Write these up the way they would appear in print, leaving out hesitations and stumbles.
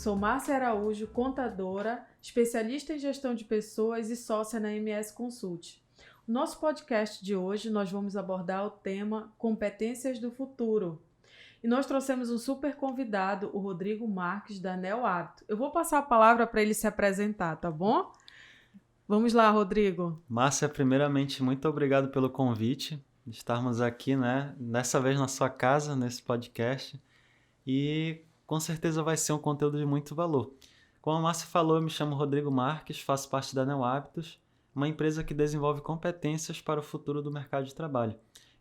Sou Márcia Araújo, contadora, especialista em gestão de pessoas e sócia na MS Consult. No nosso podcast de hoje, nós vamos abordar o tema Competências do Futuro. E nós trouxemos um super convidado, o Rodrigo Marques, da Neo Hábito. Eu vou passar a palavra para ele se apresentar, tá bom? Vamos lá, Rodrigo. Márcia, primeiramente, muito obrigado pelo convite, de estarmos aqui, dessa vez na sua casa, nesse podcast, e com certeza vai ser um conteúdo de muito valor. Como a Márcia falou, eu me chamo Rodrigo Marques, faço parte da Neo Hábitos, uma empresa que desenvolve competências para o futuro do mercado de trabalho.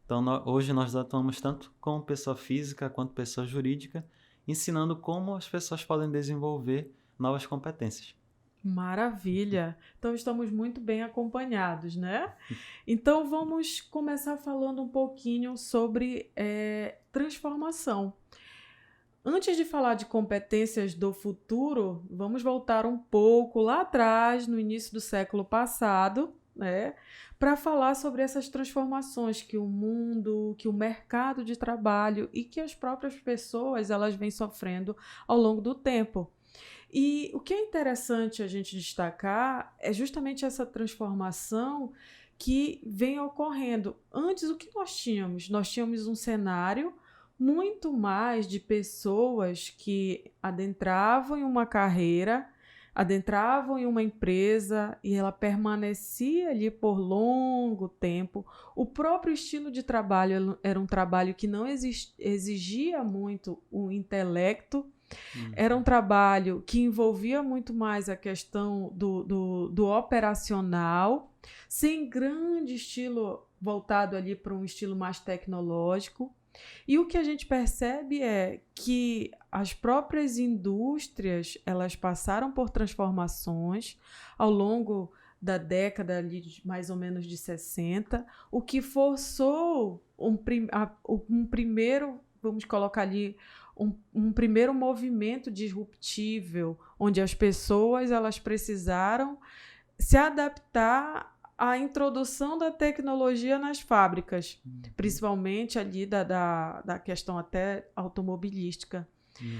Então, hoje nós atuamos tanto como pessoa física quanto pessoa jurídica, ensinando como as pessoas podem desenvolver novas competências. Maravilha! Então estamos muito bem acompanhados, né? Então vamos começar falando um pouquinho sobre transformação. Antes de falar de competências do futuro, vamos voltar um pouco lá atrás, no início do século passado, né? Para falar sobre essas transformações que o mundo, que o mercado de trabalho e que as próprias pessoas elas vêm sofrendo ao longo do tempo. E o que é interessante a gente destacar é justamente essa transformação que vem ocorrendo. Antes, o que nós tínhamos? Nós tínhamos um cenário muito mais de pessoas que adentravam em uma carreira, adentravam em uma empresa e ela permanecia ali por longo tempo. O próprio estilo de trabalho era um trabalho que não exigia muito o intelecto. Era um trabalho que envolvia muito mais a questão do operacional, sem grande estilo voltado ali para um estilo mais tecnológico. E o que a gente percebe é que as próprias indústrias elas passaram por transformações ao longo da década ali de mais ou menos de 60, o que forçou um primeiro, vamos colocar ali, um primeiro movimento disruptível, onde as pessoas elas precisaram se adaptar à introdução da tecnologia nas fábricas, principalmente ali da questão até automobilística.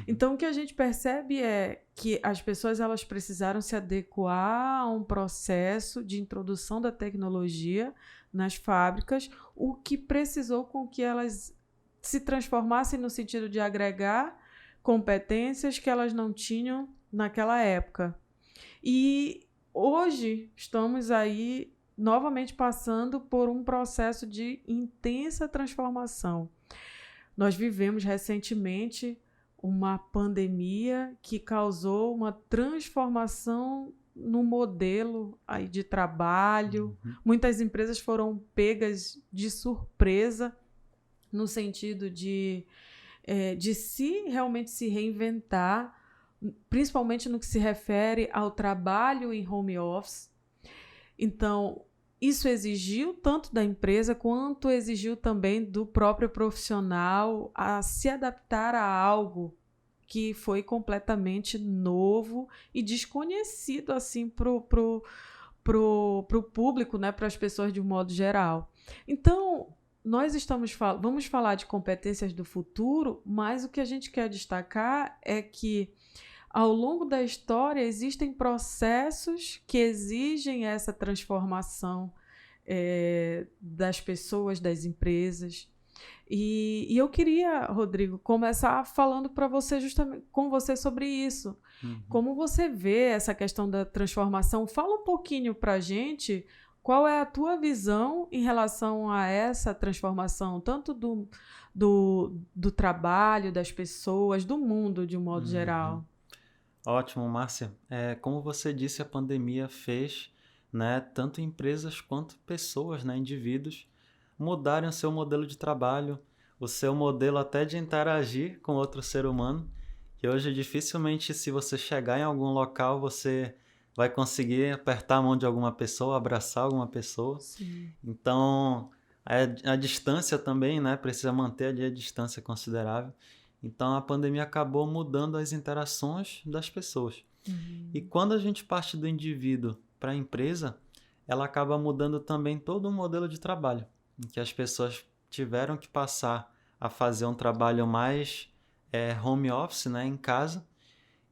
Então, o que a gente percebe é que as pessoas elas precisaram se adequar a um processo de introdução da tecnologia nas fábricas, o que precisou com que elas se transformassem no sentido de agregar competências que elas não tinham naquela época. E hoje estamos aí novamente passando por um processo de intensa transformação. Nós vivemos recentemente uma pandemia que causou uma transformação no modelo aí de trabalho. Muitas empresas foram pegas de surpresa no sentido de realmente se reinventar, principalmente no que se refere ao trabalho em home office. Então, isso exigiu tanto da empresa quanto exigiu também do próprio profissional a se adaptar a algo que foi completamente novo e desconhecido assim, pro público, né, para as pessoas de um modo geral. Então, nós vamos falar de competências do futuro, mas o que a gente quer destacar é que ao longo da história existem processos que exigem essa transformação das pessoas, das empresas. E eu queria, Rodrigo, começar falando justamente com você sobre isso. Como você vê essa questão da transformação? Fala um pouquinho para a gente. Qual é a tua visão em relação a essa transformação, tanto do trabalho, das pessoas, do mundo de um modo geral? Ótimo, Márcia. Como você disse, a pandemia fez tanto empresas quanto pessoas, indivíduos, mudarem o seu modelo de trabalho, o seu modelo até de interagir com outro ser humano, que hoje dificilmente, se você chegar em algum local, você vai conseguir apertar a mão de alguma pessoa, abraçar alguma pessoa. Sim. Então, a distância também, precisa manter ali a distância considerável. Então, a pandemia acabou mudando as interações das pessoas. E quando a gente parte do indivíduo para a empresa, ela acaba mudando também todo o modelo de trabalho, em que as pessoas tiveram que passar a fazer um trabalho mais home office, em casa,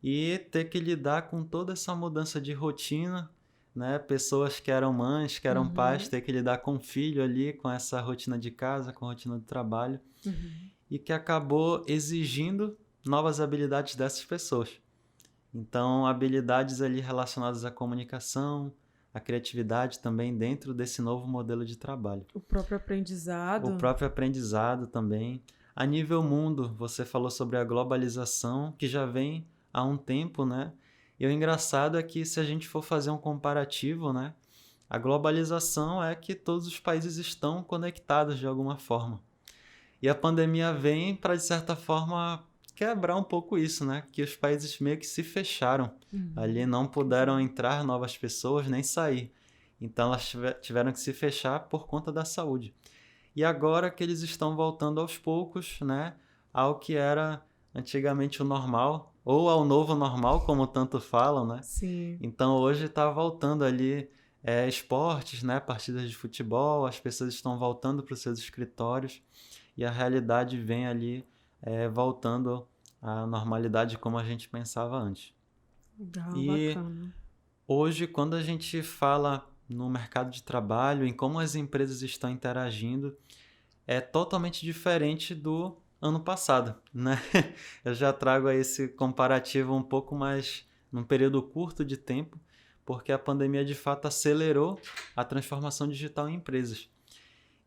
e ter que lidar com toda essa mudança de rotina, né? Pessoas que eram mães, que eram pais, ter que lidar com o filho ali, com essa rotina de casa, com a rotina do trabalho, e que acabou exigindo novas habilidades dessas pessoas. Então, habilidades ali relacionadas à comunicação, à criatividade também dentro desse novo modelo de trabalho. O próprio aprendizado. O próprio aprendizado também. A nível mundo, você falou sobre a globalização, que já vem há um tempo, né? E o engraçado é que se a gente for fazer um comparativo, né? A globalização é que todos os países estão conectados de alguma forma. E a pandemia vem para, de certa forma, quebrar um pouco isso, né? Que os países meio que se fecharam. Ali não puderam entrar novas pessoas nem sair. Então elas tiveram que se fechar por conta da saúde. E agora que eles estão voltando aos poucos, né? Ao que era antigamente o normal, ou ao novo normal, como tanto falam, né? Sim. Então hoje está voltando ali esportes, né? Partidas de futebol, as pessoas estão voltando para os seus escritórios e a realidade vem ali voltando à normalidade como a gente pensava antes. Legal, E bacana. hoje, quando a gente fala no mercado de trabalho, em como as empresas estão interagindo, é totalmente diferente do ano passado, né? Eu já trago aí esse comparativo um pouco mais num período curto de tempo, porque a pandemia de fato acelerou a transformação digital em empresas.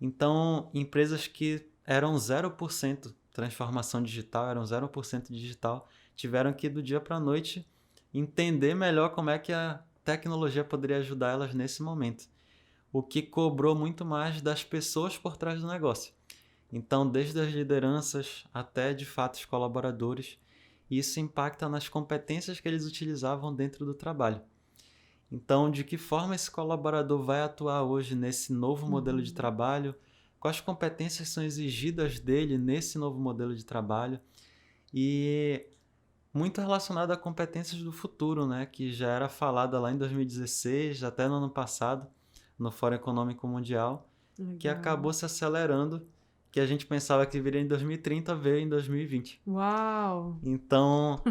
Então, empresas que eram 0% transformação digital, eram 0% digital, tiveram que do dia para a noite entender melhor como é que a tecnologia poderia ajudar elas nesse momento. O que cobrou muito mais das pessoas por trás do negócio. Então, desde as lideranças até, de fato, os colaboradores, isso impacta nas competências que eles utilizavam dentro do trabalho. Então, de que forma esse colaborador vai atuar hoje nesse novo modelo de trabalho? Quais competências são exigidas dele nesse novo modelo de trabalho? E muito relacionado a competências do futuro, né? Que já era falada lá em 2016, até no ano passado, no Fórum Econômico Mundial, que acabou se acelerando, que a gente pensava que viria em 2030, veio em 2020. Uau! Então,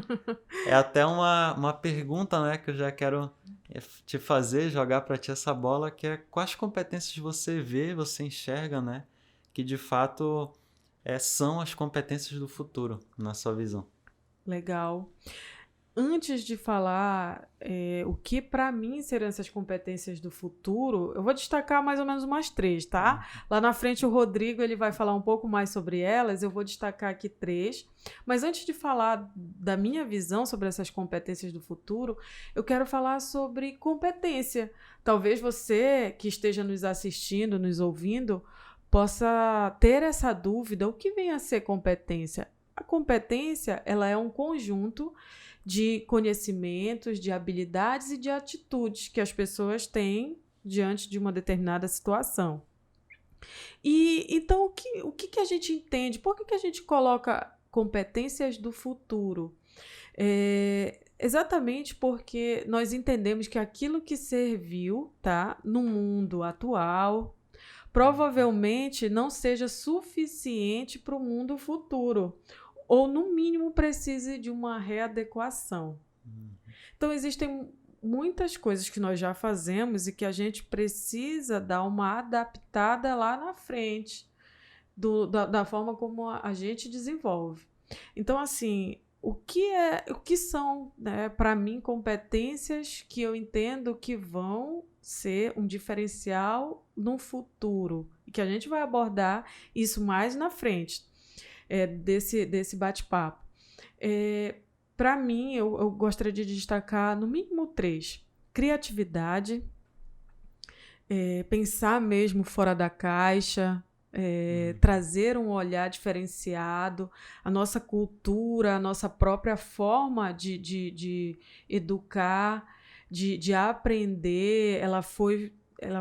é até uma pergunta, né, que eu já quero te fazer, jogar para ti essa bola, que é quais competências você vê, você enxerga, né, que de fato são as competências do futuro, na sua visão. Legal. Antes de falar o que para mim serão essas competências do futuro, eu vou destacar mais ou menos umas 3, tá? Lá na frente o Rodrigo ele vai falar um pouco mais sobre elas, eu vou destacar aqui 3. Mas antes de falar da minha visão sobre essas competências do futuro, eu quero falar sobre competência. Talvez você que esteja nos assistindo, nos ouvindo, possa ter essa dúvida, o que vem a ser competência? A competência, ela é um conjunto de conhecimentos, de habilidades e de atitudes que as pessoas têm diante de uma determinada situação. E então, o que a gente entende? Por que a gente coloca competências do futuro? Exatamente porque nós entendemos que aquilo que serviu, tá, no mundo atual, provavelmente não seja suficiente para o mundo futuro, ou no mínimo precise de uma readequação. Então existem muitas coisas que nós já fazemos e que a gente precisa dar uma adaptada lá na frente, da forma como a gente desenvolve. Então, assim, o que são, né, para mim, competências que eu entendo que vão ser um diferencial no futuro e que a gente vai abordar isso mais na frente desse bate-papo. Para mim, eu gostaria de destacar no mínimo 3: criatividade, pensar mesmo fora da caixa, trazer um olhar diferenciado, a nossa cultura, a nossa própria forma de educar, de aprender, ela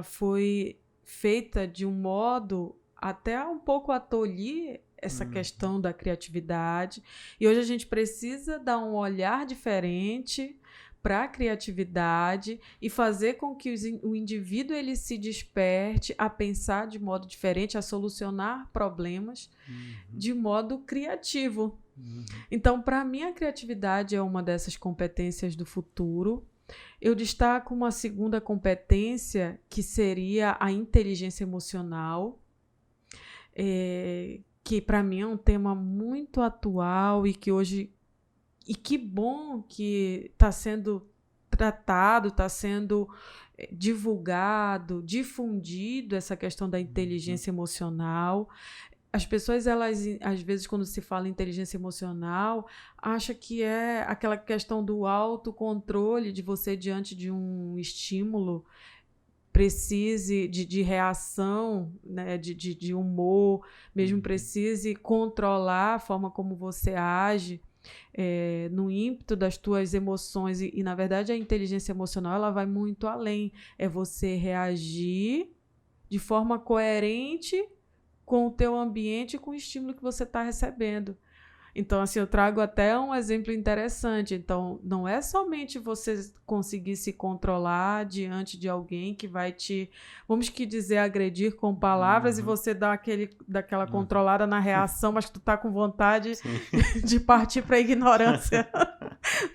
foi feita de um modo até um pouco a tolir essa questão da criatividade. E hoje a gente precisa dar um olhar diferente para a criatividade e fazer com que o indivíduo ele se desperte a pensar de modo diferente, a solucionar problemas de modo criativo, Então, para mim, a criatividade é uma dessas competências do futuro. Eu destaco uma segunda competência, que seria a inteligência emocional, que para mim é um tema muito atual e que hoje... E que bom que está sendo tratado, está sendo divulgado, difundido essa questão da inteligência emocional. As pessoas, elas, às vezes, quando se fala em inteligência emocional, acham que é aquela questão do autocontrole de você diante de um estímulo, precise de reação, né, de humor, mesmo precise controlar a forma como você age, no ímpeto das tuas emoções. E, na verdade, a inteligência emocional ela vai muito além. É você reagir de forma coerente com o teu ambiente e com o estímulo que você está recebendo. Então, assim, eu trago até um exemplo interessante. Então, não é somente você conseguir se controlar diante de alguém que vai te, vamos que dizer, agredir com palavras, e você dá daquela controlada na reação, mas que tu tá com vontade de partir para a ignorância.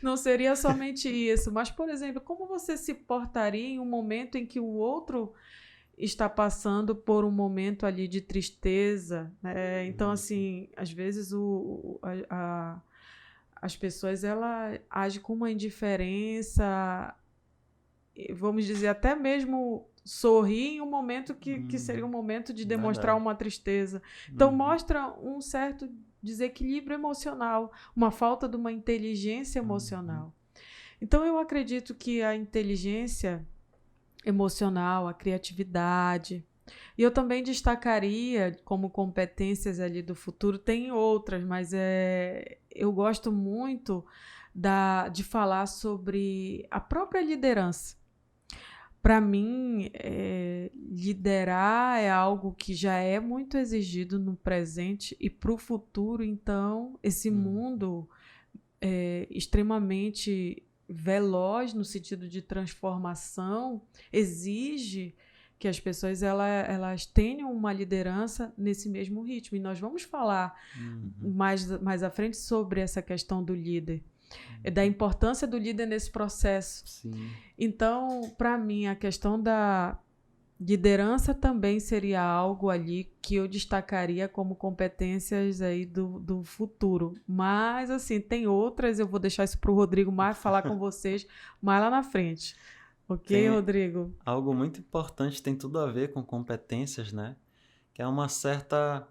Não seria somente isso. Mas, por exemplo, como você se portaria em um momento em que o outro está passando por um momento ali de tristeza, né? Então, assim, às vezes as pessoas ela agem com uma indiferença, vamos dizer, até mesmo sorrir em um momento que seria um momento de demonstrar uma tristeza. Então, mostra um certo desequilíbrio emocional, uma falta de uma inteligência emocional. Então, eu acredito que a inteligência emocional, a criatividade. E eu também destacaria como competências ali do futuro, tem outras, mas eu gosto muito de falar sobre a própria liderança. Para mim, liderar é algo que já é muito exigido no presente, e para o futuro, então, esse mundo extremamente veloz no sentido de transformação exige que as pessoas elas tenham uma liderança nesse mesmo ritmo. E nós vamos falar mais à frente sobre essa questão do líder, da importância do líder nesse processo. Sim. Então, para mim, a questão da liderança também seria algo ali que eu destacaria como competências aí do futuro. Mas, assim, tem outras, eu vou deixar isso para o Rodrigo mais falar com vocês mais lá na frente. Ok, Rodrigo? Algo muito importante, tem tudo a ver com competências, né? Que é uma certa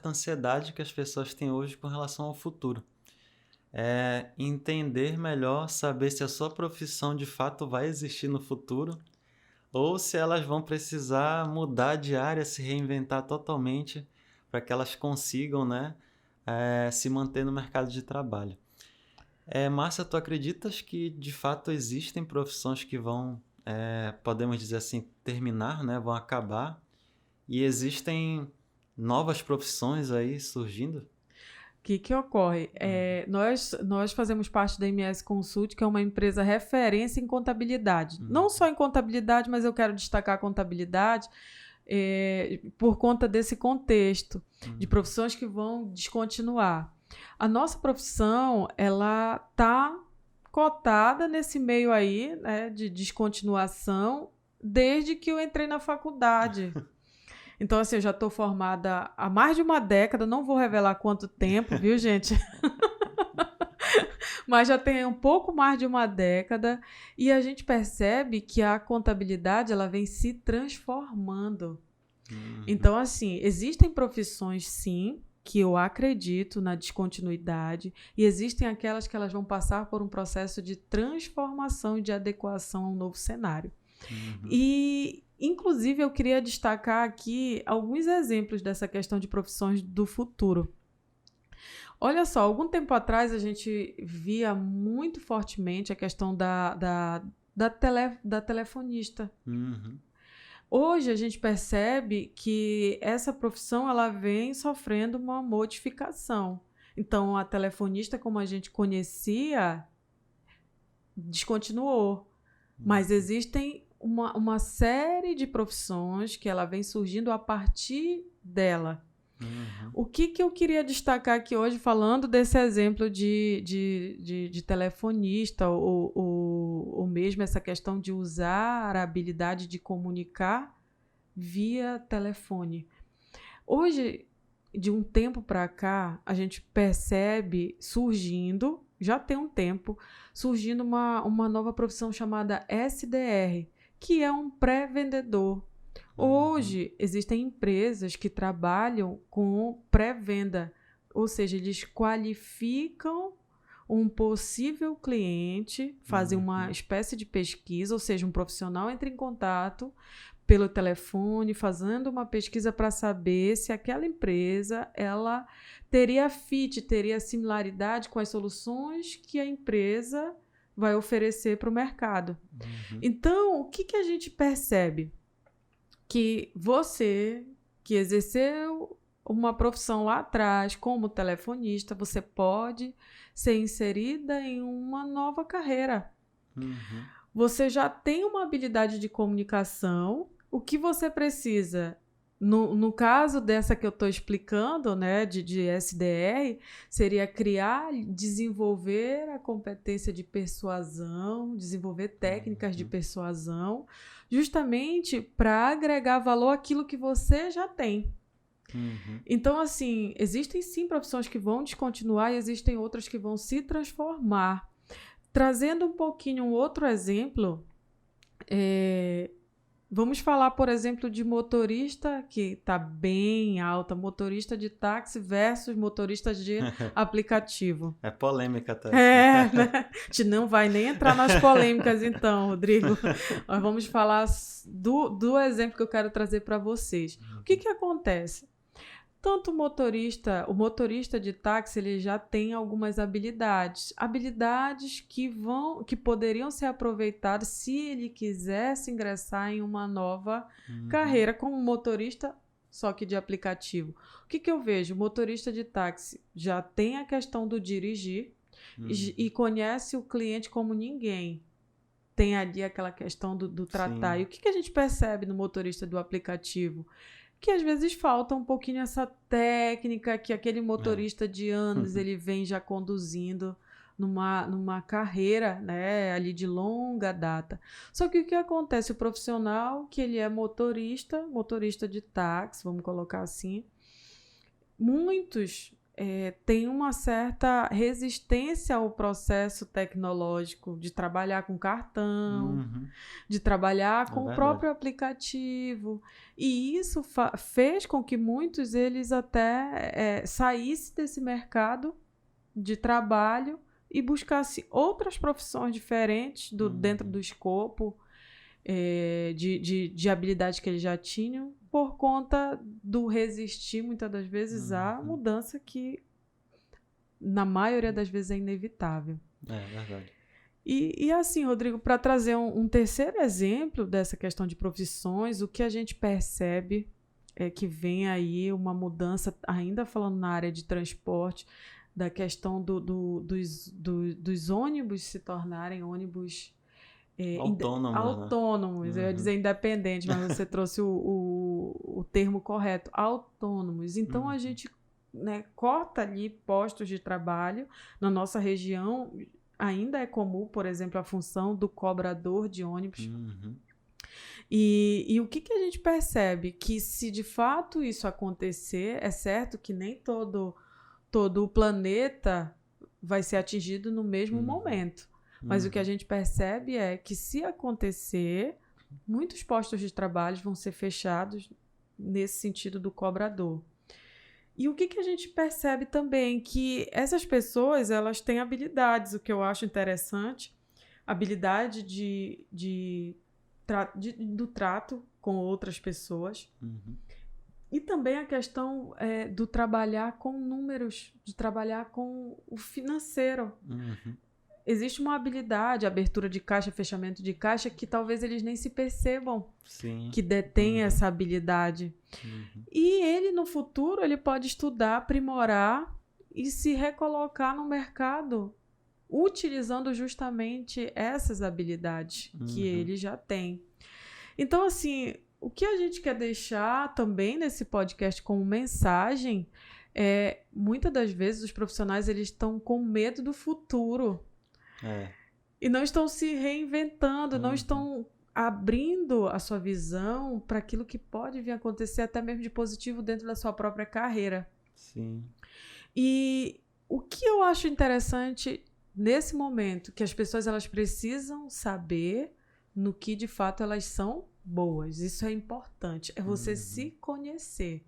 ansiedade que as pessoas têm hoje com relação ao futuro. É entender melhor, saber se a sua profissão de fato vai existir no futuro, ou se elas vão precisar mudar de área, se reinventar totalmente para que elas consigam, né, se manter no mercado de trabalho. Márcia, tu acreditas que de fato existem profissões que vão, podemos dizer assim, terminar, né, vão acabar, e existem novas profissões aí surgindo? O que ocorre? Nós fazemos parte da MS Consult, que é uma empresa referência em contabilidade. Não só em contabilidade, mas eu quero destacar a contabilidade por conta desse contexto de profissões que vão descontinuar. A nossa profissão, ela está cotada nesse meio aí, né, de descontinuação desde que eu entrei na faculdade. Então, assim, eu já estou formada há mais de uma década, não vou revelar quanto tempo, viu, gente? Mas já tem um pouco mais de uma década, e a gente percebe que a contabilidade ela vem se transformando. Então, assim, existem profissões, sim, que eu acredito na descontinuidade, e existem aquelas que elas vão passar por um processo de transformação e de adequação a um novo cenário. E, inclusive, eu queria destacar aqui alguns exemplos dessa questão de profissões do futuro. Olha só, algum tempo atrás a gente via muito fortemente a questão da telefonista. Hoje a gente percebe que essa profissão ela vem sofrendo uma modificação. Então, a telefonista, como a gente conhecia, descontinuou. Mas existem uma série de profissões que ela vem surgindo a partir dela. O que eu queria destacar aqui hoje, falando desse exemplo de telefonista, ou mesmo essa questão de usar a habilidade de comunicar via telefone. Hoje, de um tempo para cá, a gente percebe surgindo, já tem um tempo, surgindo uma nova profissão chamada SDR, que é um pré-vendedor. Hoje, existem empresas que trabalham com pré-venda, ou seja, eles qualificam um possível cliente, fazem uma espécie de pesquisa, ou seja, um profissional entra em contato pelo telefone, fazendo uma pesquisa para saber se aquela empresa ela teria teria similaridade com as soluções que a empresa vai oferecer para o mercado. Então, o que a gente percebe? Que você, que exerceu uma profissão lá atrás como telefonista, você pode ser inserida em uma nova carreira. Você já tem uma habilidade de comunicação. O que você precisa, no caso dessa que eu estou explicando, né, de SDR, seria criar, desenvolver a competência de persuasão, desenvolver técnicas de persuasão, justamente para agregar valor àquilo que você já tem. Então, assim, existem sim profissões que vão descontinuar e existem outras que vão se transformar. Trazendo um pouquinho um outro exemplo, vamos falar, por exemplo, de motorista, que está bem alta, motorista de táxi versus motorista de aplicativo. É polêmica até. Né? A gente não vai nem entrar nas polêmicas, então, Rodrigo. Nós vamos falar do exemplo que eu quero trazer para vocês. O que acontece? Tanto o motorista de táxi, ele já tem algumas habilidades que poderiam ser aproveitadas se ele quisesse ingressar em uma nova carreira como motorista, só que de aplicativo. O que eu vejo? O motorista de táxi já tem a questão do dirigir e conhece o cliente como ninguém. Tem ali aquela questão do tratar. Sim. E o que a gente percebe no motorista do aplicativo? Que às vezes falta um pouquinho essa técnica que aquele motorista de anos ele vem já conduzindo numa carreira, né, ali de longa data. Só que o que acontece? O profissional que ele é motorista de táxi, vamos colocar assim, muitos têm uma certa resistência ao processo tecnológico de trabalhar com cartão, de trabalhar com o próprio aplicativo. E isso fez com que muitos eles até saíssem desse mercado de trabalho e buscassem outras profissões diferentes dentro do escopo de habilidade que eles já tinham, por conta do resistir, muitas das vezes, à mudança que, na maioria das vezes, é inevitável. É verdade. E assim, Rodrigo, para trazer um terceiro exemplo dessa questão de profissões, o que a gente percebe é que vem aí uma mudança, ainda falando na área de transporte, da questão dos ônibus se tornarem ônibus autônomos. Eu ia dizer independente, mas você trouxe o termo correto, autônomos. Então a gente, né, corta ali postos de trabalho. Na nossa região ainda é comum, por exemplo, a função do cobrador de ônibus. E o que a gente percebe? Que se de fato isso acontecer, é certo que nem todo o planeta vai ser atingido no mesmo momento. Mas o que a gente percebe é que, se acontecer, muitos postos de trabalho vão ser fechados nesse sentido do cobrador. E o que a gente percebe também? Que essas pessoas, elas têm habilidades, o que eu acho interessante, habilidade do trato com outras pessoas. E também a questão do trabalhar com números, de trabalhar com o financeiro. Existe uma habilidade, abertura de caixa, fechamento de caixa, que talvez eles nem se percebam que detém essa habilidade. E ele, no futuro, ele pode estudar, aprimorar e se recolocar no mercado utilizando justamente essas habilidades que ele já tem. Então, assim, o que a gente quer deixar também nesse podcast como mensagem muitas das vezes os profissionais eles estão com medo do futuro e não estão se reinventando, não estão abrindo a sua visão para aquilo que pode vir a acontecer até mesmo de positivo dentro da sua própria carreira. Sim. E o que eu acho interessante nesse momento, que as pessoas elas precisam saber no que de fato elas são boas. Isso é importante. É você se conhecer.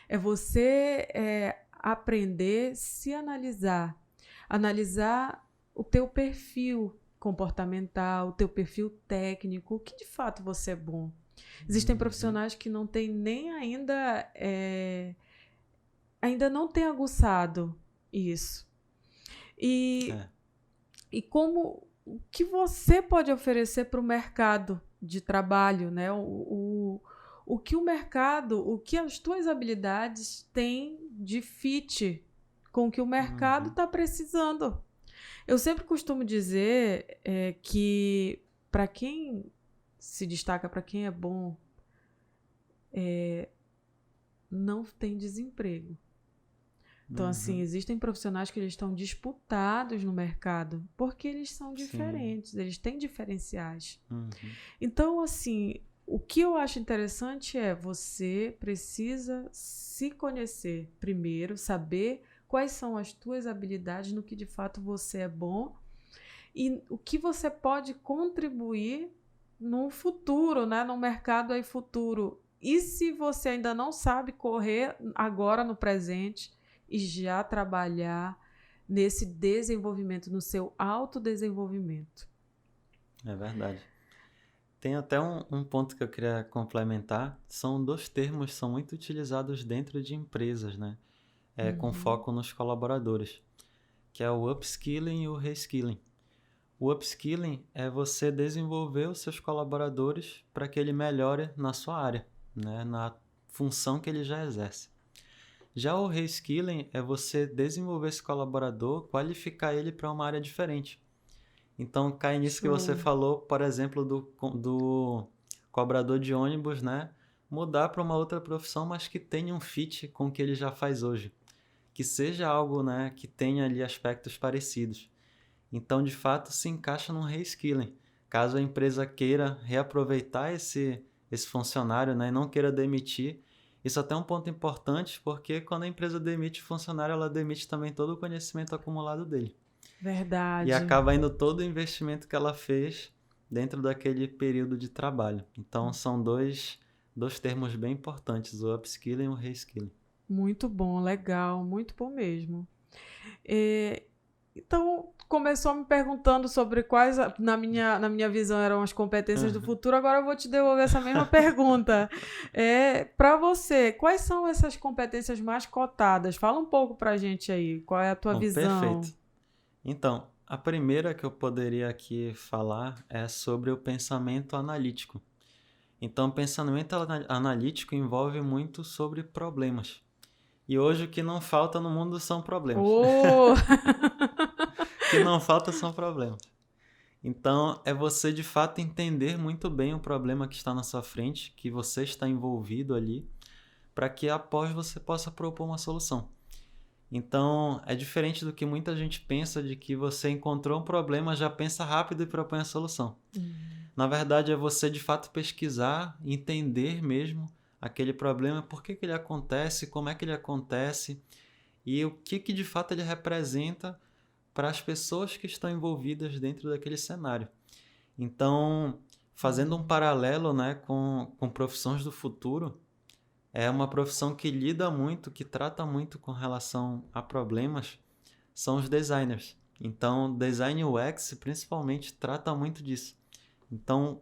É você aprender, se analisar. Analisar o teu perfil comportamental, o teu perfil técnico, o que de fato você é bom. Existem profissionais que não têm nem ainda não têm aguçado isso. E como o que você pode oferecer para o mercado de trabalho, né? O que o mercado, o que as tuas habilidades têm de fit com o que o mercado está precisando. Eu sempre costumo dizer que para quem se destaca, para quem é bom, não tem desemprego. Então, assim, existem profissionais que eles estão disputados no mercado porque eles são diferentes, eles têm diferenciais. Então, assim, o que eu acho interessante é você precisa se conhecer primeiro, saber quais são as tuas habilidades, no que de fato você é bom e o que você pode contribuir no futuro, né? No mercado aí futuro. E se você ainda não sabe correr agora no presente e já trabalhar nesse desenvolvimento, no seu autodesenvolvimento. É verdade. Tem até um ponto que eu queria complementar. São 2 termos que são muito utilizados dentro de empresas, né? Com foco nos colaboradores, que é o upskilling e o reskilling. O upskilling é você desenvolver os seus colaboradores para que ele melhore na sua área, né? Na função que ele já exerce. Já o reskilling é você desenvolver esse colaborador, qualificar ele para uma área diferente. Então, cai nisso que você falou, por exemplo, do cobrador de ônibus, né? Mudar para uma outra profissão, mas que tenha um fit com o que ele já faz hoje. Que seja algo, né, que tenha ali aspectos parecidos. Então, de fato, se encaixa num reskilling. Caso a empresa queira reaproveitar esse funcionário, né, e não queira demitir, isso até é um ponto importante, porque quando a empresa demite o funcionário, ela demite também todo o conhecimento acumulado dele. Verdade. E acaba indo todo o investimento que ela fez dentro daquele período de trabalho. Então, são dois termos bem importantes, o upskilling e o reskilling. Muito bom, legal, muito bom mesmo. Então, começou me perguntando sobre quais, na minha visão, eram as competências do futuro. Agora eu vou te devolver essa mesma pergunta. Para você, quais são essas competências mais cotadas? Fala um pouco para a gente aí, qual é a tua visão? Perfeito. Então, a primeira que eu poderia aqui falar é sobre o pensamento analítico. Então, o pensamento analítico envolve muito sobre problemas. E hoje o que não falta no mundo são problemas. O que não falta são problemas. Então, é você de fato entender muito bem o problema que está na sua frente, que você está envolvido ali, para que após você possa propor uma solução. Então, é diferente do que muita gente pensa, de que você encontrou um problema, já pensa rápido e propõe a solução. Na verdade, é você de fato pesquisar, entender mesmo aquele problema, por que ele acontece, como é que ele acontece e o que de fato ele representa para as pessoas que estão envolvidas dentro daquele cenário. Então, fazendo um paralelo, né, com profissões do futuro, é uma profissão que lida muito, que trata muito com relação a problemas, são os designers. Então, design UX principalmente trata muito disso. Então,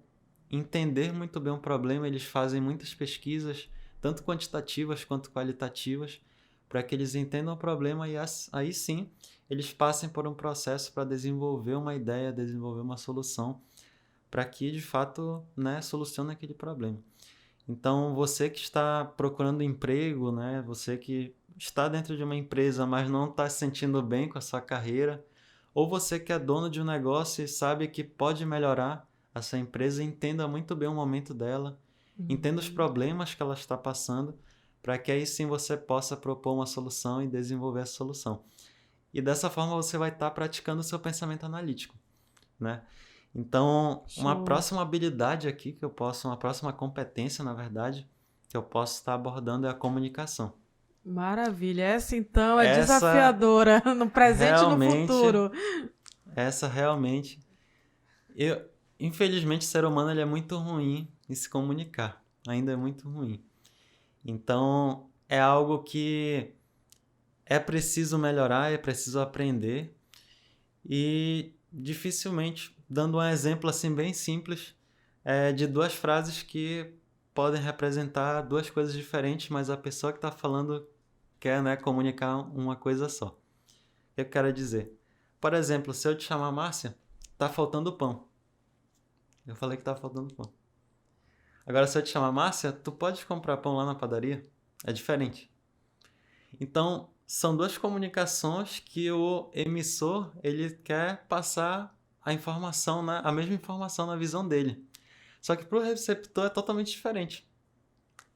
entender muito bem um problema, eles fazem muitas pesquisas, tanto quantitativas quanto qualitativas, para que eles entendam o problema e aí sim eles passem por um processo para desenvolver uma ideia, desenvolver uma solução, para que de fato, né, solucione aquele problema. Então, você que está procurando emprego, né, você que está dentro de uma empresa, mas não está se sentindo bem com a sua carreira, ou você que é dono de um negócio e sabe que pode melhorar essa empresa, entenda muito bem o momento dela Entenda os problemas que ela está passando, para que aí sim você possa propor uma solução e desenvolver essa solução. E dessa forma você vai estar praticando o seu pensamento analítico, né? Então, uma Show. próxima habilidade aqui uma próxima competência, na verdade, que eu posso estar abordando é a comunicação. Maravilha. Essa então é Essa desafiadora no presente e no realmente, futuro. essa realmente, infelizmente o ser humano ele é muito ruim em se comunicar, ainda é muito ruim. Então, é algo que é preciso melhorar, é preciso aprender e dificilmente, dando um exemplo assim bem simples, de duas frases que podem representar duas coisas diferentes, mas a pessoa que está falando quer, né, comunicar uma coisa só. O que eu quero dizer? Por exemplo, se eu te chamar Márcia, tá faltando pão. Eu falei que tá faltando pão. Agora, se eu te chamar Márcia, tu pode comprar pão lá na padaria? É diferente. Então, são duas comunicações que o emissor ele quer passar a informação, a mesma informação na visão dele. Só que para o receptor é totalmente diferente.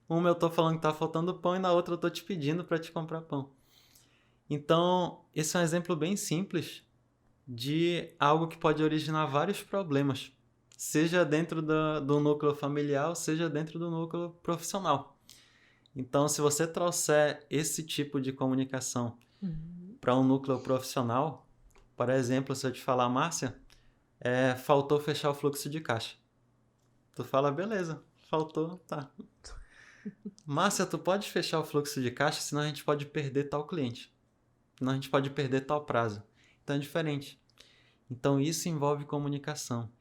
Uma eu estou falando que está faltando pão e na outra eu estou te pedindo para te comprar pão. Então, esse é um exemplo bem simples de algo que pode originar vários problemas, seja dentro do núcleo familiar, seja dentro do núcleo profissional. Então, se você trouxer esse tipo de comunicação para um núcleo profissional, por exemplo, se eu te falar, Márcia, faltou fechar o fluxo de caixa. Tu fala, beleza, faltou, tá. Márcia, tu pode fechar o fluxo de caixa, senão a gente pode perder tal cliente. Senão a gente pode perder tal prazo. Então é diferente. Então isso envolve comunicação.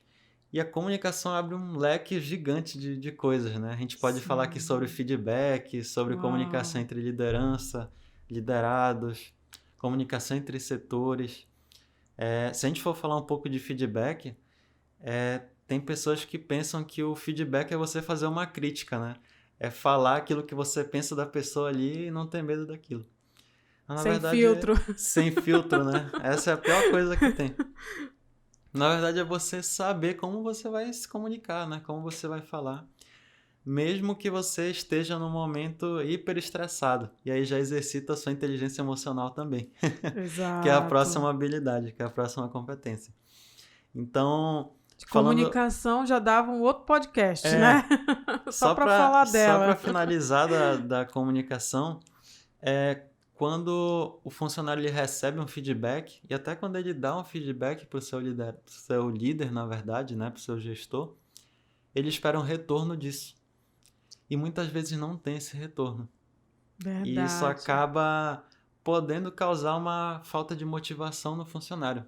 E a comunicação abre um leque gigante de coisas, né? A gente pode falar aqui sobre feedback, sobre comunicação entre liderança, liderados, comunicação entre setores. Se a gente for falar um pouco de feedback, tem pessoas que pensam que o feedback é você fazer uma crítica, né? É falar aquilo que você pensa da pessoa ali e não ter medo daquilo. Mas, na Sem verdade, filtro. sem filtro, né? Essa é a pior coisa que tem. Na verdade, é você saber como você vai se comunicar, né? Como você vai falar. Mesmo que você esteja num momento hiper estressado. E aí já exercita a sua inteligência emocional também. Que é a Exato. próxima habilidade, que é a próxima competência. Então, De falando... comunicação já dava um outro podcast, né? Só para falar Só dela. para finalizar da comunicação, quando o funcionário ele recebe um feedback, e até quando ele dá um feedback para o seu líder, na verdade, né, para o seu gestor, ele espera um retorno disso. E muitas vezes não tem esse retorno. Verdade. E isso acaba podendo causar uma falta de motivação no funcionário.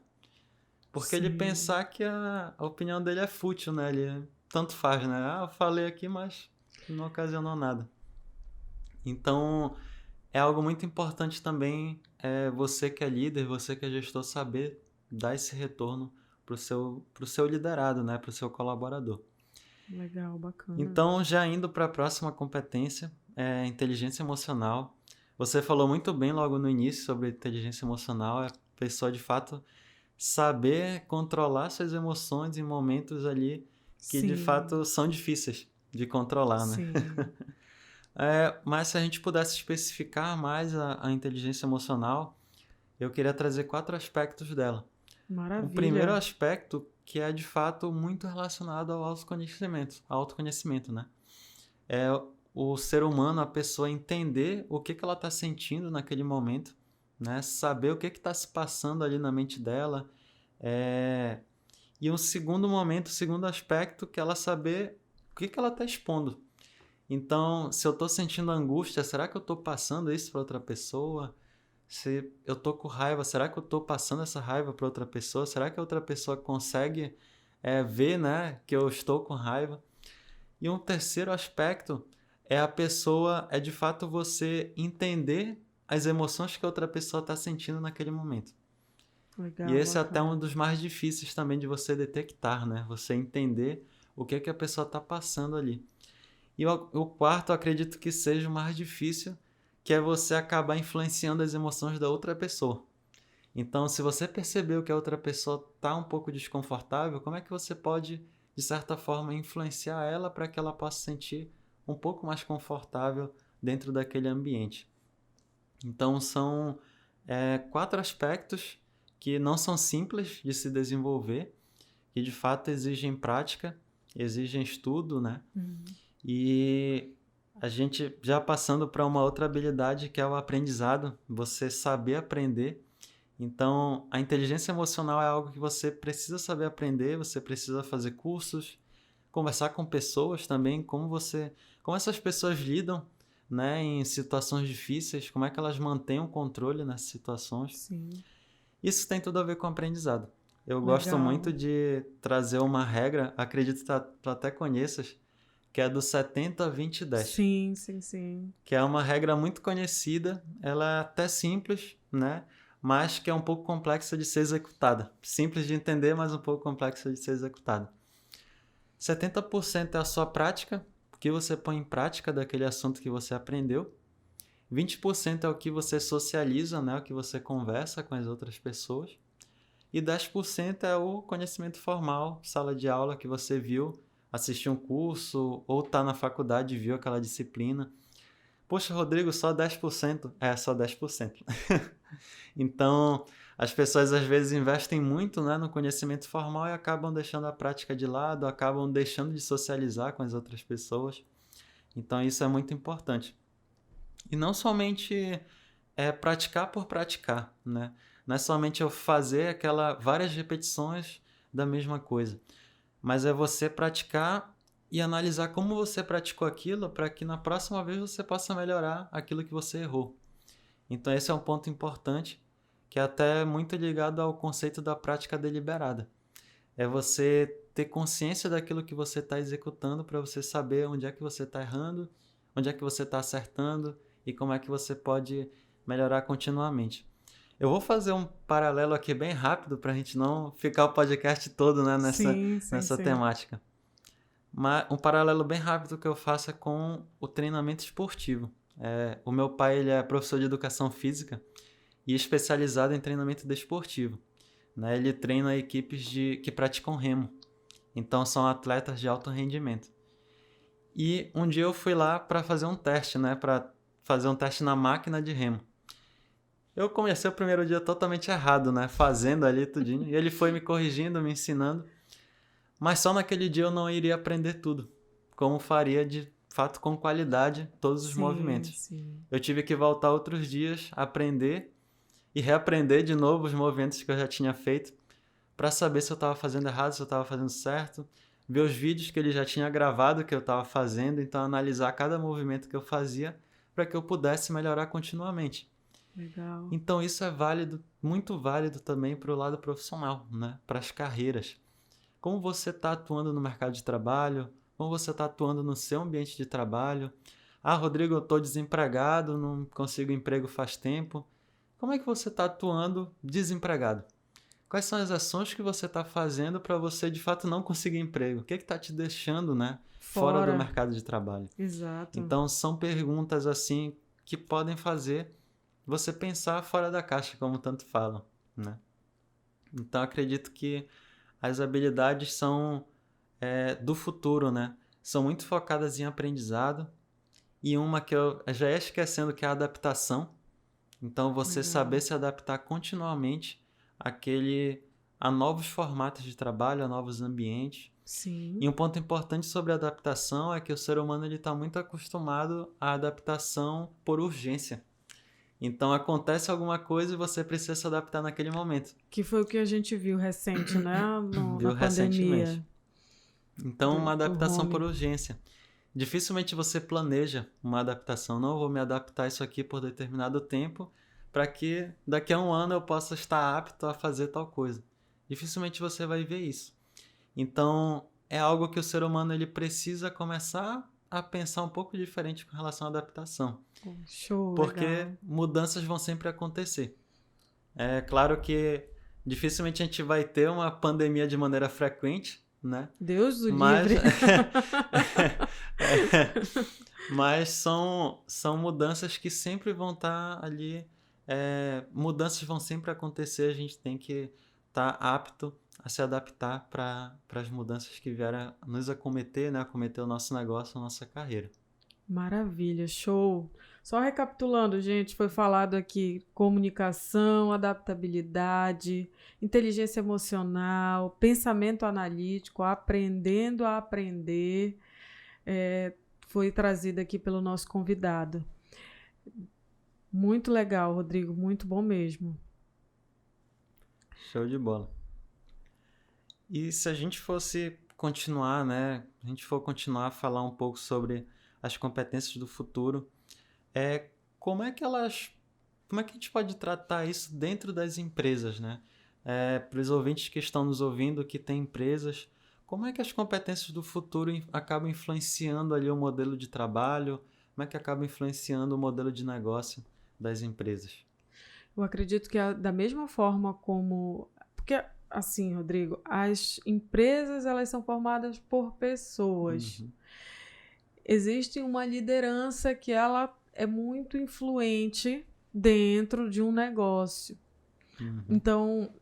Porque ele pensar que a opinião dele é fútil, né? Ele tanto faz, né? Eu falei aqui, mas não ocasionou nada. Então, é algo muito importante também você que é líder, você que é gestor, saber dar esse retorno pro seu liderado, né? Pro seu colaborador. Legal, bacana. Então, já indo para a próxima competência, inteligência emocional. Você falou muito bem logo no início sobre inteligência emocional, é a pessoa de fato saber controlar suas emoções em momentos ali que de fato são difíceis de controlar, né? Sim. Mas se a gente pudesse especificar mais a inteligência emocional, eu queria trazer 4 aspectos dela. Maravilha. O primeiro aspecto que é de fato muito relacionado ao autoconhecimento, né? É o ser humano, a pessoa entender o que ela está sentindo naquele momento, né? Saber o que está se passando ali na mente dela. E um segundo aspecto, que ela saber o que ela está expondo. Então, se eu estou sentindo angústia, será que eu estou passando isso para outra pessoa? Se eu estou com raiva, será que eu estou passando essa raiva para outra pessoa? Será que a outra pessoa consegue ver, né, que eu estou com raiva? E um terceiro aspecto é de fato você entender as emoções que a outra pessoa está sentindo naquele momento. Legal, e esse bacana. é até um dos mais difíceis também de você detectar, né? Você entender o que a pessoa está passando ali. E o quarto, eu acredito que seja o mais difícil, que é você acabar influenciando as emoções da outra pessoa. Então, se você percebeu que a outra pessoa está um pouco desconfortável, como é que você pode, de certa forma, influenciar ela para que ela possa sentir um pouco mais confortável dentro daquele ambiente. Então, são 4 aspectos que não são simples de se desenvolver, que de fato exigem prática, exigem estudo, né? E a gente já passando para uma outra habilidade que é o aprendizado, você saber aprender. Então, a inteligência emocional é algo que você precisa saber aprender, você precisa fazer cursos, conversar com pessoas também, como essas pessoas lidam, né, em situações difíceis, como é que elas mantêm o controle nessas situações. Sim. Isso tem tudo a ver com aprendizado. Eu gosto Legal. muito de trazer uma regra, acredito que tu até conheças, que é do 70-20-10. Sim, sim, sim. Que é uma regra muito conhecida, ela é até simples, né? Mas que é um pouco complexa de ser executada. Simples de entender, mas um pouco complexa de ser executada. 70% é a sua prática, o que você põe em prática daquele assunto que você aprendeu. 20% é o que você socializa, né? O que você conversa com as outras pessoas. E 10% é o conhecimento formal, sala de aula que você viu, assistiu um curso ou está na faculdade e viu aquela disciplina. Poxa, Rodrigo, só 10%? É, só 10%. Então, as pessoas às vezes investem muito, né, no conhecimento formal e acabam deixando a prática de lado, acabam deixando de socializar com as outras pessoas. Então, isso é muito importante. E não somente praticar por praticar, né? Não é somente eu fazer várias repetições da mesma coisa, mas é você praticar e analisar como você praticou aquilo para que na próxima vez você possa melhorar aquilo que você errou. Então esse é um ponto importante, que é até muito ligado ao conceito da prática deliberada. É você ter consciência daquilo que você está executando para você saber onde é que você está errando, onde é que você está acertando e como é que você pode melhorar continuamente. Eu vou fazer um paralelo aqui bem rápido para a gente não ficar o podcast todo, né, nessa temática. Mas um paralelo bem rápido que eu faço é com o treinamento esportivo. O meu pai ele é professor de educação física e especializado em treinamento desportivo. Né? Ele treina equipes que praticam remo. Então são atletas de alto rendimento. E um dia eu fui lá para fazer um teste, né? Para fazer um teste na máquina de remo. Eu comecei o primeiro dia totalmente errado, né? Fazendo ali tudinho. E ele foi me corrigindo, me ensinando. Mas só naquele dia eu não iria aprender tudo. Como faria de fato com qualidade todos os movimentos. Sim. Eu tive que voltar outros dias, aprender e reaprender de novo os movimentos que eu já tinha feito para saber se eu estava fazendo errado, se eu estava fazendo certo. Ver os vídeos que ele já tinha gravado que eu estava fazendo. Então analisar cada movimento que eu fazia para que eu pudesse melhorar continuamente. Legal. Então isso é válido, muito válido também para o lado profissional, né? Para as carreiras. Como você está atuando no mercado de trabalho? Como você está atuando no seu ambiente de trabalho? Ah, Rodrigo, eu estou desempregado, não consigo emprego faz tempo. Como é que você está atuando desempregado? Quais são as ações que você está fazendo para você de fato não conseguir emprego? O que está te deixando, né, fora do mercado de trabalho? Exato. Então são perguntas assim que podem fazer você pensar fora da caixa, como tanto falam, né? Então acredito que as habilidades são do futuro, né? São muito focadas em aprendizado e uma que eu já ia esquecendo que é a adaptação. Então você saber se adaptar continuamente a novos formatos de trabalho, a novos ambientes. Sim. E um ponto importante sobre a adaptação é que o ser humano está muito acostumado à adaptação por urgência. Então acontece alguma coisa e você precisa se adaptar naquele momento. Que foi o que a gente viu recente, né? Viu na recentemente. pandemia. Então uma adaptação por urgência. Dificilmente você planeja uma adaptação. Não vou me adaptar a isso aqui por determinado tempo para que daqui a um ano eu possa estar apto a fazer tal coisa. Dificilmente você vai ver isso. Então é algo que o ser humano ele precisa começar a pensar um pouco diferente com relação à adaptação. Show, porque legal. mudanças vão sempre acontecer. É claro que dificilmente a gente vai ter uma pandemia de maneira frequente, né? Deus do livre. Mas são mudanças que sempre vão estar ali. Mudanças vão sempre acontecer, a gente tem que estar apto a se adaptar para as mudanças que vierem nos acometer, né? Acometer o nosso negócio, a nossa carreira. Maravilha, show. Só recapitulando, gente, foi falado aqui comunicação, adaptabilidade, inteligência emocional, pensamento analítico, aprendendo a aprender, foi trazido aqui pelo nosso convidado. Muito legal, Rodrigo, muito bom mesmo. Show de bola. E se a gente fosse continuar, né? A gente for continuar a falar um pouco sobre as competências do futuro, como é que a gente pode tratar isso dentro das empresas, né? Para os ouvintes que estão nos ouvindo, que têm empresas, como é que as competências do futuro acabam influenciando ali o modelo de trabalho? Como é que acabam influenciando o modelo de negócio das empresas? Eu acredito que da mesma forma como... Porque, assim, Rodrigo, as empresas, elas são formadas por pessoas. Uhum. Existe uma liderança que ela é muito influente dentro de um negócio. Uhum. Então,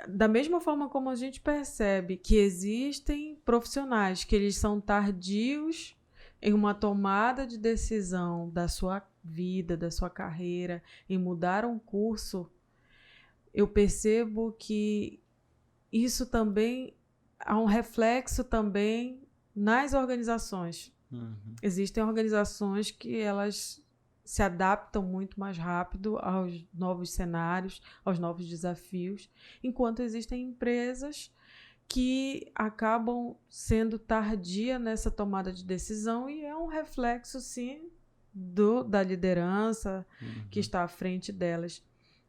da mesma forma como a gente percebe que existem profissionais que eles são tardios em uma tomada de decisão da sua vida, da sua carreira, em mudar um curso, eu percebo que isso também há um reflexo também nas organizações. Uhum. Existem organizações que elas se adaptam muito mais rápido aos novos cenários, aos novos desafios, enquanto existem empresas que acabam sendo tardia nessa tomada de decisão e é um reflexo, sim, da liderança que está à frente delas,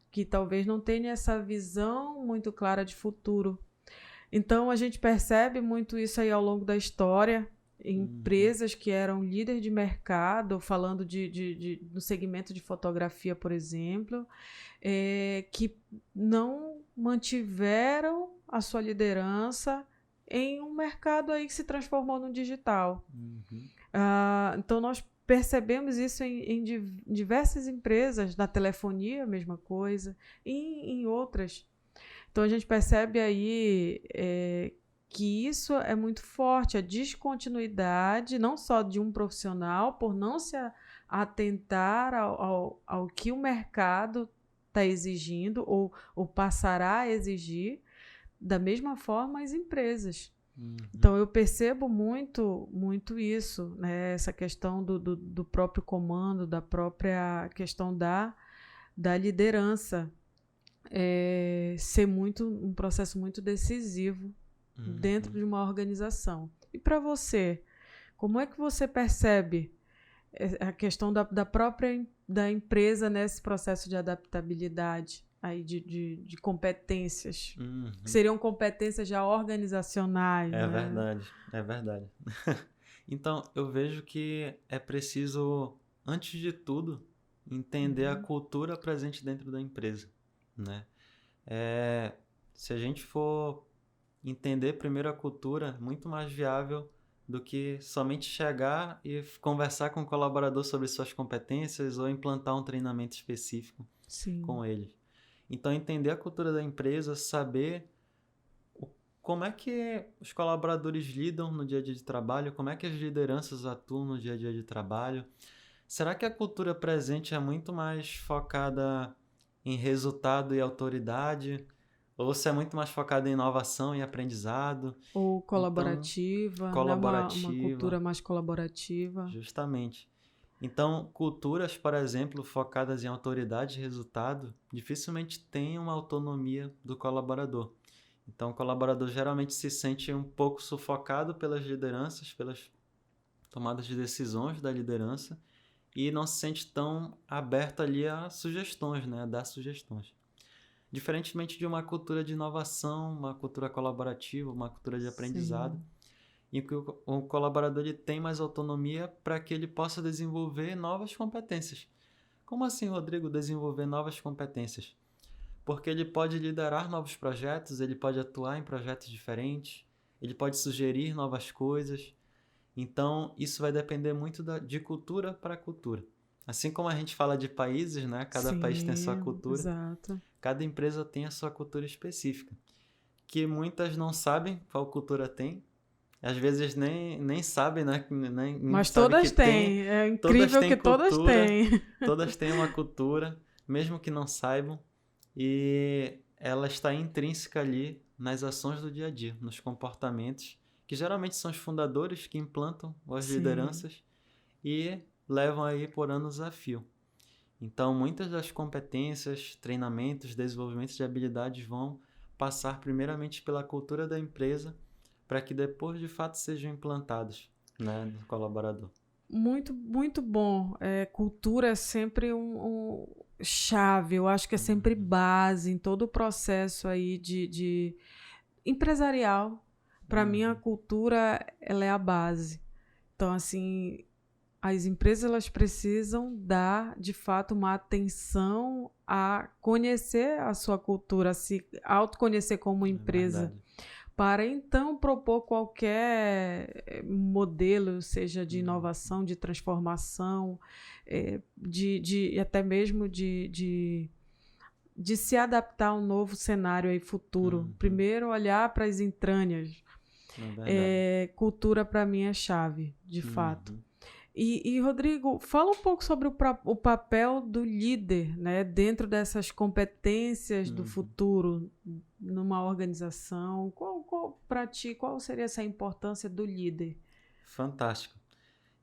que talvez não tenha essa visão muito clara de futuro. Então, a gente percebe muito isso aí ao longo da história, empresas que eram líderes de mercado, falando no segmento de fotografia, por exemplo, que não mantiveram a sua liderança em um mercado aí que se transformou no digital. Uhum. Então, nós percebemos isso em diversas empresas, na telefonia, a mesma coisa, e em outras. Então, a gente percebe aí que isso é muito forte, a descontinuidade, não só de um profissional, por não se atentar ao que o mercado está exigindo ou passará a exigir, da mesma forma as empresas. Uhum. Então, eu percebo muito, muito isso, né? Essa questão do próprio comando, da própria questão da liderança, ser um processo muito decisivo dentro de uma organização. E para você, como é que você percebe a questão da própria da empresa nesse processo de adaptabilidade aí de competências? Que seriam competências já organizacionais, É né? verdade, é verdade. Então, eu vejo que é preciso, antes de tudo, entender a cultura presente dentro da empresa, né? Se a gente for entender primeiro a cultura, muito mais viável do que somente chegar e conversar com o colaborador sobre suas competências ou implantar um treinamento específico com ele. Então, entender a cultura da empresa, saber como é que os colaboradores lidam no dia a dia de trabalho, como é que as lideranças atuam no dia a dia de trabalho. Será que a cultura presente é muito mais focada em resultado e autoridade? Ou se é muito mais focada em inovação e aprendizado? Ou colaborativa, Então, né? Uma cultura mais colaborativa. Justamente. Então, culturas, por exemplo, focadas em autoridade e resultado, dificilmente têm uma autonomia do colaborador. Então, o colaborador geralmente se sente um pouco sufocado pelas lideranças, pelas tomadas de decisões da liderança, e não se sente tão aberto ali a sugestões, né? A dar sugestões. Diferentemente de uma cultura de inovação, uma cultura colaborativa, uma cultura de aprendizado, em que o colaborador ele tem mais autonomia para que ele possa desenvolver novas competências. Como assim, Rodrigo, desenvolver novas competências? Porque ele pode liderar novos projetos, ele pode atuar em projetos diferentes, ele pode sugerir novas coisas. Então, isso vai depender muito de cultura para cultura. Assim como a gente fala de países, né? Cada país tem a sua cultura. Exato. Cada empresa tem a sua cultura específica, que muitas não sabem qual cultura tem Às vezes nem sabem, né? Nem Mas sabe todas que tem. têm. É Todas incrível têm que todas cultura, têm. todas têm uma cultura, mesmo que não saibam, e ela está intrínseca ali nas ações do dia a dia, nos comportamentos, que geralmente são os fundadores que implantam as Sim, lideranças e levam aí por anos a fio. Então, muitas das competências, treinamentos, desenvolvimentos de habilidades vão passar primeiramente pela cultura da empresa para que depois de fato sejam implantados, né, no colaborador. muito, muito bom. Cultura é sempre um chave, eu acho que é sempre Uhum, base em todo o processo aí de empresarial. Para mim, a uhum, cultura ela é a base. Então, assim, as empresas elas precisam dar, de fato, uma atenção a conhecer a sua cultura, a se autoconhecer como é empresa, verdade. para então propor qualquer modelo, seja de Uhum, inovação, de transformação, de até mesmo de se adaptar a um novo cenário aí futuro. uhum, Primeiro, olhar para as entranhas. é verdade. Cultura, para mim, é chave, de fato. Uhum, Rodrigo, fala um pouco sobre o papel do líder, né, dentro dessas competências do uhum. futuro numa organização. Para ti, qual seria essa importância do líder? Fantástico.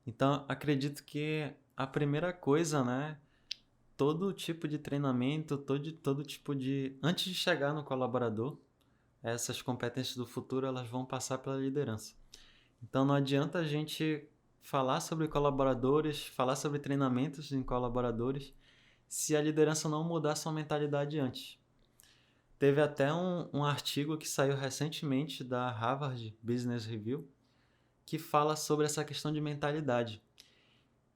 Então, acredito que a primeira coisa, né, todo tipo de treinamento, todo tipo de... Antes de chegar no colaborador, essas competências do futuro, elas vão passar pela liderança. Então, não adianta a gente falar sobre colaboradores, falar sobre treinamentos em colaboradores, se a liderança não mudar sua mentalidade antes. Teve até um artigo que saiu recentemente da Harvard Business Review, que fala sobre essa questão de mentalidade.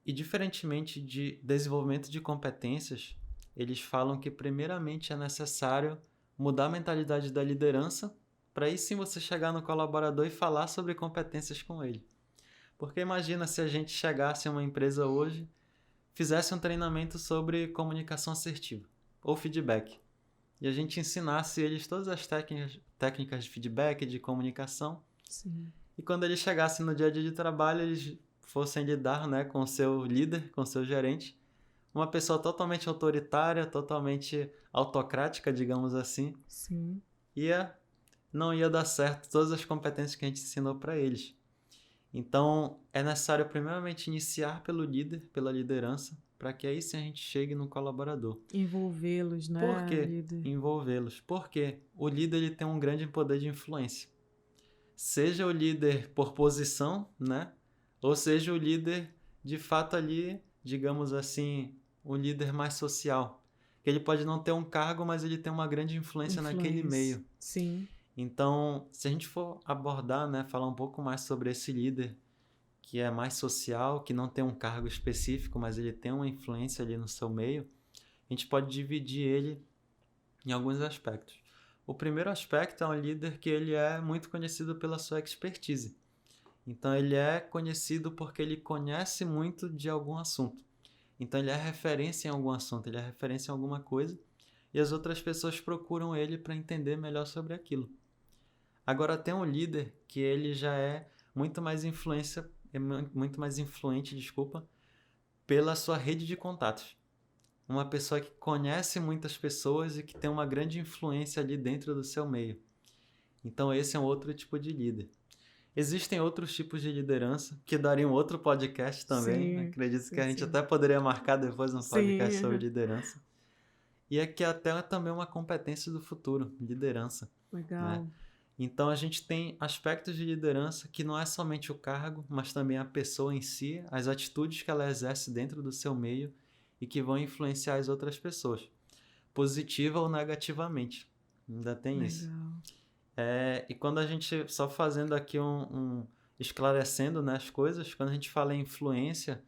E diferentemente de desenvolvimento de competências, eles falam que primeiramente é necessário mudar a mentalidade da liderança para aí sim você chegar no colaborador e falar sobre competências com ele. Porque imagina se a gente chegasse a uma empresa hoje, fizesse um treinamento sobre comunicação assertiva ou feedback, e a gente ensinasse eles todas as técnicas de feedback, de comunicação, Sim, e quando eles chegassem no dia a dia de trabalho, eles fossem lidar, né, com o seu líder, com o seu gerente, uma pessoa totalmente autoritária, totalmente autocrática, digamos assim, sim. ia não ia dar certo todas as competências que a gente ensinou para eles. Então, é necessário primeiramente iniciar pelo líder, pela liderança, para que aí sim a gente chegue no colaborador. Envolvê-los, Por né, que líder? envolvê-los? Porque o líder ele tem um grande poder de influência. Seja o líder por posição, né? Ou seja o líder de fato ali, digamos assim, um líder mais social. Que ele pode não ter um cargo, mas ele tem uma grande influência naquele Influência. meio. Sim, Então, se a gente for abordar, né, falar um pouco mais sobre esse líder que é mais social, que não tem um cargo específico, mas ele tem uma influência ali no seu meio, a gente pode dividir ele em alguns aspectos. O primeiro aspecto é um líder que ele é muito conhecido pela sua expertise. Então ele é conhecido porque ele conhece muito de algum assunto. Então ele é referência em algum assunto, ele é referência em alguma coisa, e as outras pessoas procuram ele para entender melhor sobre aquilo. Agora tem um líder que ele já é muito mais influente, desculpa, pela sua rede de contatos. Uma pessoa que conhece muitas pessoas e que tem uma grande influência ali dentro do seu meio. Então esse é um outro tipo de líder. Existem outros tipos de liderança que dariam outro podcast também. sim, Acredito que sim, a gente sim. até poderia marcar depois um podcast sobre Sim, liderança. E aqui até é também uma competência do futuro, liderança, né? legal. Então a gente tem aspectos de liderança que não é somente o cargo, mas também a pessoa em si, as atitudes que ela exerce dentro do seu meio e que vão influenciar as outras pessoas, positiva ou negativamente. Ainda tem isso. Legal. E quando a gente, só fazendo aqui esclarecendo, né, as coisas, quando a gente fala em influência,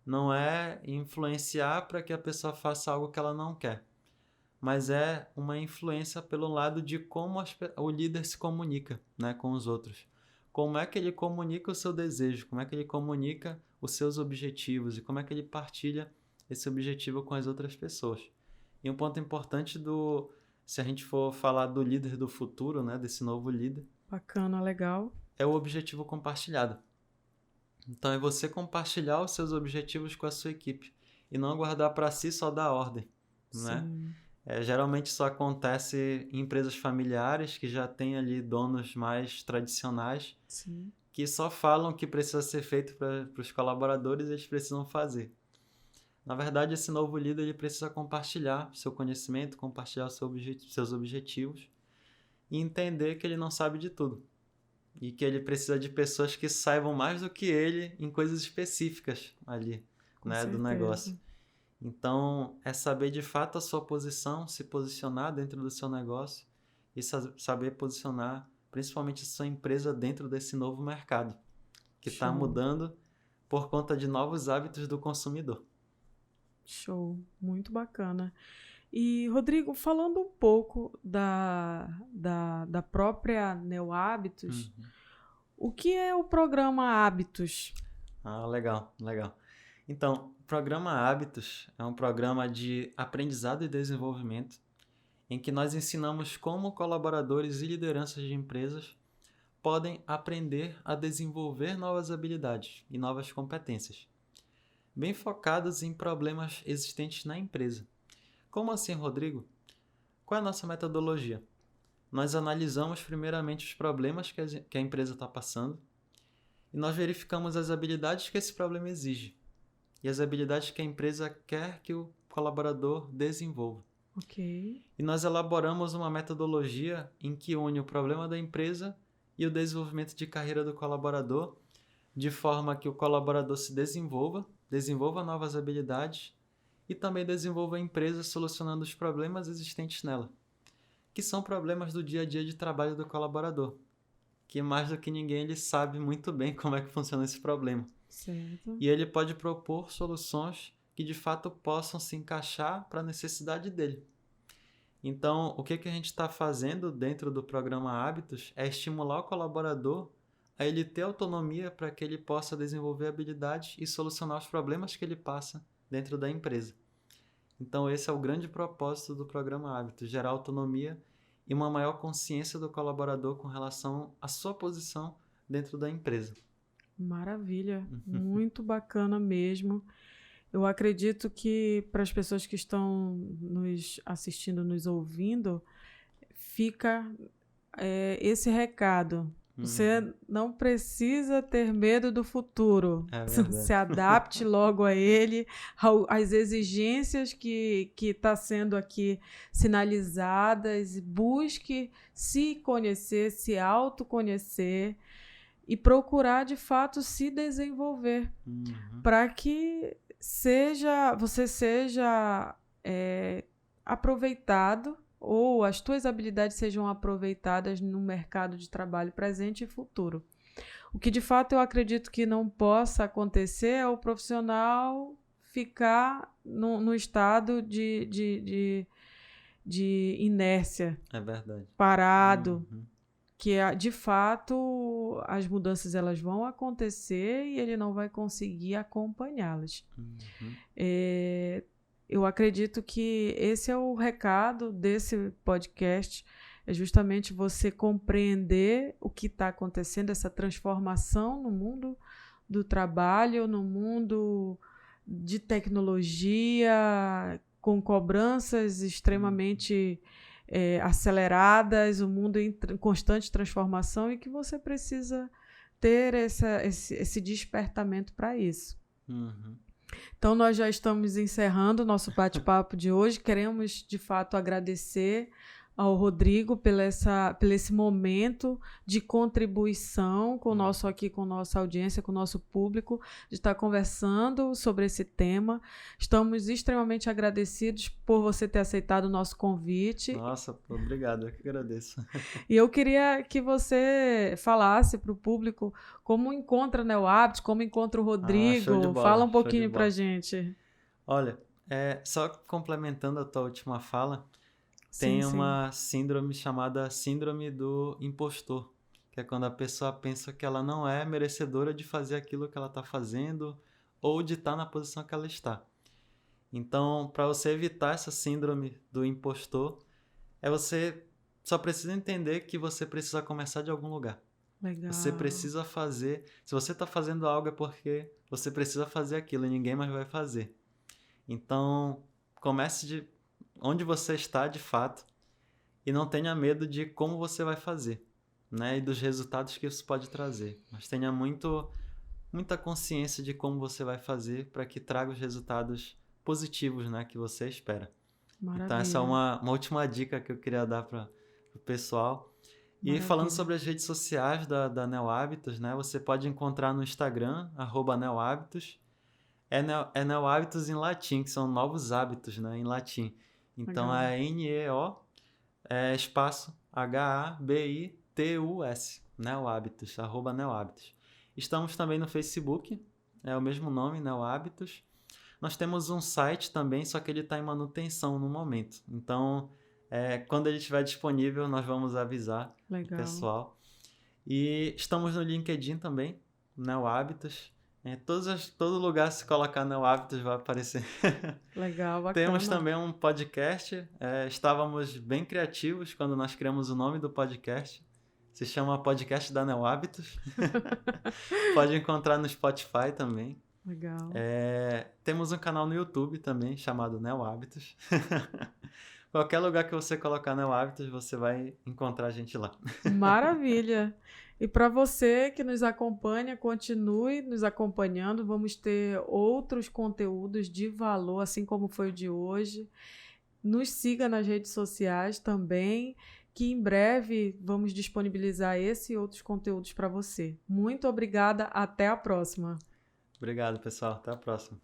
não é influenciar para que a pessoa faça algo que ela não quer, mas é uma influência pelo lado de como o líder se comunica, né, com os outros. Como é que ele comunica o seu desejo, como é que ele comunica os seus objetivos e como é que ele partilha esse objetivo com as outras pessoas. E um ponto importante se a gente for falar do líder do futuro, né, desse novo líder, Bacana, legal. é o objetivo compartilhado. Então, é você compartilhar os seus objetivos com a sua equipe e não guardar para si só dar ordem, né? Sim. Geralmente isso acontece em empresas familiares que já têm ali donos mais tradicionais Sim. que só falam o que precisa ser feito para os colaboradores e eles precisam fazer. Na verdade, esse novo líder ele precisa compartilhar seu conhecimento, compartilhar seus objetivos e entender que ele não sabe de tudo. E que ele precisa de pessoas que saibam mais do que ele em coisas específicas ali, Com né, do certeza. negócio. Então, é saber de fato a sua posição, se posicionar dentro do seu negócio e saber posicionar principalmente a sua empresa dentro desse novo mercado, que está Show. mudando por conta de novos hábitos do consumidor. Show. Muito bacana. E, Rodrigo, falando um pouco da própria NeoHábitos, o que é o programa Hábitos? Legal, legal. Então, o programa Hábitos é um programa de aprendizado e desenvolvimento em que nós ensinamos como colaboradores e lideranças de empresas podem aprender a desenvolver novas habilidades e novas competências, bem focados em problemas existentes na empresa. Como assim, Rodrigo? Qual é a nossa metodologia? Nós analisamos primeiramente os problemas que a empresa está passando e nós verificamos as habilidades que esse problema exige e as habilidades que a empresa quer que o colaborador desenvolva. Ok. E nós elaboramos uma metodologia em que une o problema da empresa e o desenvolvimento de carreira do colaborador, de forma que o colaborador se desenvolva novas habilidades e também desenvolva a empresa solucionando os problemas existentes nela, que são problemas do dia a dia de trabalho do colaborador, que mais do que ninguém ele sabe muito bem como é que funciona esse problema. Certo. E ele pode propor soluções que de fato possam se encaixar para a necessidade dele. Então, o que a gente está fazendo dentro do programa Hábitos é estimular o colaborador a ele ter autonomia para que ele possa desenvolver habilidades e solucionar os problemas que ele passa dentro da empresa. Então, esse é o grande propósito do programa Hábitos, gerar autonomia e uma maior consciência do colaborador com relação à sua posição dentro da empresa. Maravilha. Muito bacana mesmo. Eu acredito que para as pessoas que estão nos assistindo, nos ouvindo, fica esse recado. Você não precisa ter medo do futuro. É verdade. Se adapte logo a ele, às exigências que está sendo aqui sinalizadas. Busque se conhecer, se autoconhecer e procurar, de fato, se desenvolver para que você seja aproveitado ou as tuas habilidades sejam aproveitadas no mercado de trabalho presente e futuro. O que de fato eu acredito que não possa acontecer é o profissional ficar no estado de inércia. É verdade. Parado. Que de fato as mudanças elas vão acontecer e ele não vai conseguir acompanhá-las. Eu acredito que esse é o recado desse podcast, é justamente você compreender o que está acontecendo, essa transformação no mundo do trabalho, no mundo de tecnologia, com cobranças extremamente aceleradas, o mundo em constante transformação e que você precisa ter esse despertamento para isso. Então, nós já estamos encerrando o nosso bate-papo de hoje. Queremos, de fato, agradecer ao Rodrigo pelo esse momento de contribuição com nossa audiência, com o nosso público, de estar conversando sobre esse tema. Estamos extremamente agradecidos por você ter aceitado o nosso convite. Nossa, obrigado, eu que agradeço. E eu queria que você falasse para o público como encontra a NeoHábitos, como encontra o Rodrigo. Show de bola, Fala um pouquinho para a gente. Olha, só complementando a tua última fala, tem uma síndrome chamada síndrome do impostor, que é quando a pessoa pensa que ela não é merecedora de fazer aquilo que ela está fazendo ou de estar na posição que ela está. Então, para você evitar essa síndrome do impostor, você só precisa entender que você precisa começar de algum lugar. Legal. Você precisa fazer. Se você está fazendo algo é porque você precisa fazer aquilo e ninguém mais vai fazer. Então, comece de onde você está de fato e não tenha medo de como você vai fazer, né? E dos resultados que isso pode trazer. Mas tenha muita consciência de como você vai fazer para que traga os resultados positivos, né, que você espera. Maravilha. Então, essa é uma última dica que eu queria dar para o pessoal. E Maravilha. falando sobre as redes sociais da Neo Hábitos, né, você pode encontrar no Instagram, @neohábitos. É Neo Hábitos em latim, que são novos hábitos, né, em latim. Então, Legal. é NEO, espaço HABITUS, Neo Hábitos, @neohábitos. Estamos também no Facebook, é o mesmo nome, Neo Hábitos. Nós temos um site também, só que ele está em manutenção no momento. Então, quando ele estiver disponível, nós vamos avisar o pessoal. E estamos no LinkedIn também, Neo Hábitos. Todo lugar, se colocar Neo Hábitos, vai aparecer. Legal, bacana. Temos também um podcast. Estávamos bem criativos quando nós criamos o nome do podcast. Se chama Podcast da Neo Hábitos. Pode encontrar no Spotify também. Legal. Temos um canal no YouTube também, chamado Neo Hábitos. Qualquer lugar que você colocar Neo Hábitos, você vai encontrar a gente lá. Maravilha! E para você que nos acompanha, continue nos acompanhando. Vamos ter outros conteúdos de valor, assim como foi o de hoje. Nos siga nas redes sociais também, que em breve vamos disponibilizar esse e outros conteúdos para você. Muito obrigada, até a próxima. Obrigado, pessoal. Até a próxima.